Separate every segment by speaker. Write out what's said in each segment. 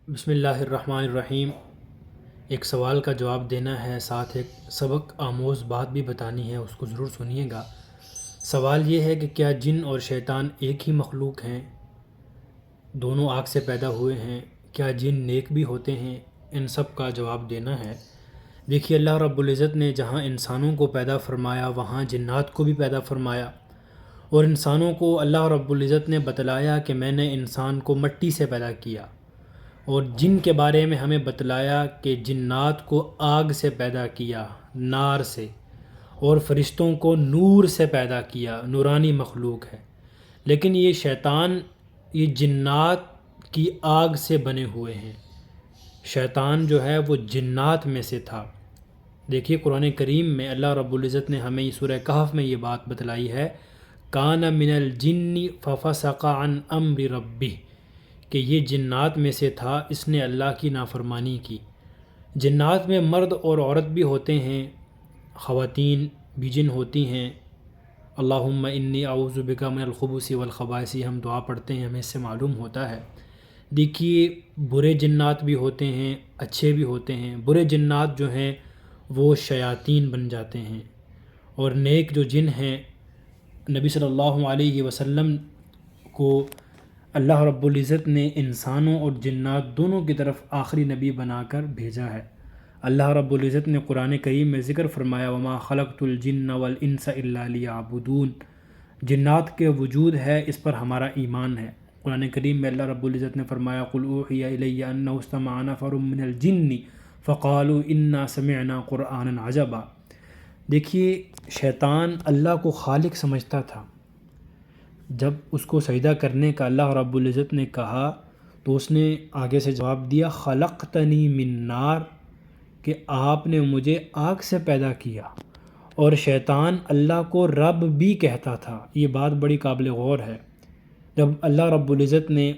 Speaker 1: بسم اللہ الرحمن الرحیم۔ ایک سوال کا جواب دینا ہے، ساتھ ایک سبق آموز بات بھی بتانی ہے، اس کو ضرور سنیے گا۔ سوال یہ ہے کہ کیا جن اور شیطان ایک ہی مخلوق ہیں؟ دونوں آگ سے پیدا ہوئے ہیں۔ کیا جن نیک بھی ہوتے ہیں؟ ان سب کا جواب دینا ہے۔ دیکھیے، اللہ رب العزت نے جہاں انسانوں کو پیدا فرمایا وہاں جنات کو بھی پیدا فرمایا، اور انسانوں کو اللہ رب العزت نے بتلایا کہ میں نے انسان کو مٹی سے پیدا کیا، اور جن کے بارے میں ہمیں بتلایا کہ جنات کو آگ سے پیدا کیا، نار سے، اور فرشتوں کو نور سے پیدا کیا، نورانی مخلوق ہے۔ لیکن یہ شیطان، یہ جنات کی آگ سے بنے ہوئے ہیں۔ شیطان جو ہے وہ جنات میں سے تھا۔ دیکھیے، قرآن کریم میں اللہ رب العزت نے ہمیں سورہ کہف میں یہ بات بتلائی ہے، کان من الجن ففسق عن امر ربہ، کہ یہ جنات میں سے تھا، اس نے اللہ کی نافرمانی کی۔ جنات میں مرد اور عورت بھی ہوتے ہیں، خواتین بھی جن ہوتی ہیں۔ اللہم انی اعوذ بک من الخبث والخبائث، ہم دعا پڑھتے ہیں، ہمیں اس سے معلوم ہوتا ہے۔ دیکھیے، برے جنات بھی ہوتے ہیں، اچھے بھی ہوتے ہیں۔ برے جنات جو ہیں وہ شیاطین بن جاتے ہیں، اور نیک جو جن ہیں، نبی صلی اللہ علیہ وسلم کو اللہ رب العزت نے انسانوں اور جنات دونوں کی طرف آخری نبی بنا کر بھیجا ہے۔ اللہ رب العزت نے قرآن کریم میں ذکر فرمایا، وما خلقت الجن والانس الا لیعبدون، جنات کے وجود ہے، اس پر ہمارا ایمان ہے۔ قرآن کریم میں اللہ رب العزت نے فرمایا، قل اوحی الی انہ استمع نفر من الجن فقالوا انا سمعنا قرآنا عجبا۔ دیکھیے، شیطان اللہ کو خالق سمجھتا تھا۔ جب اس کو سجدہ کرنے کا اللہ رب العزت نے کہا تو اس نے آگے سے جواب دیا، خلقتنی من نار، کہ آپ نے مجھے آگ سے پیدا کیا۔ اور شیطان اللہ کو رب بھی کہتا تھا۔ یہ بات بڑی قابل غور ہے۔ جب اللہ رب العزت نے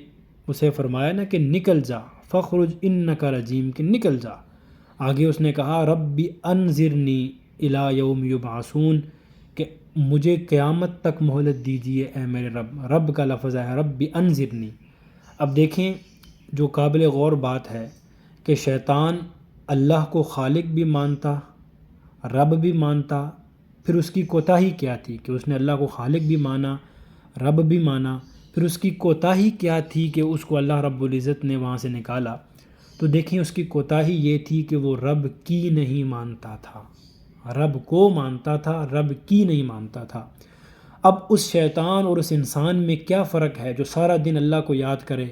Speaker 1: اسے فرمایا نا کہ نکل جا، فخرج انک رجیم، کہ نکل جا، آگے اس نے کہا رب انظرنی الی یوم یبعثون، کہ مجھے قیامت تک مہلت دیجیے اے میرے رب۔ رب کا لفظ ہے، رب انظرنی۔ اب دیکھیں، جو قابل غور بات ہے کہ شیطان اللہ کو خالق بھی مانتا، رب بھی مانتا، پھر اس کی کوتاہی کیا تھی کہ اس نے اللہ کو خالق بھی مانا، رب بھی مانا، پھر اس کی کوتاہی کیا تھی کہ اس کو اللہ رب العزت نے وہاں سے نکالا؟ تو دیکھیں، اس کی کوتاہی یہ تھی کہ وہ رب کی نہیں مانتا تھا۔ رب کو مانتا تھا، رب کی نہیں مانتا تھا۔ اب اس شیطان اور اس انسان میں کیا فرق ہے جو سارا دن اللہ کو یاد کرے،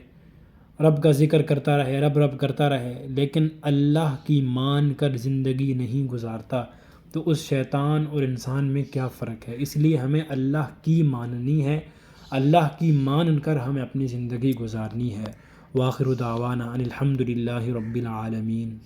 Speaker 1: رب کا ذکر کرتا رہے، رب رب کرتا رہے، لیکن اللہ کی مان کر زندگی نہیں گزارتا؟ تو اس شیطان اور انسان میں کیا فرق ہے؟ اس لیے ہمیں اللہ کی ماننی ہے، اللہ کی مان کر ہمیں اپنی زندگی گزارنی ہے۔ وآخر دعوانا ان الحمد للہ رب العالمین۔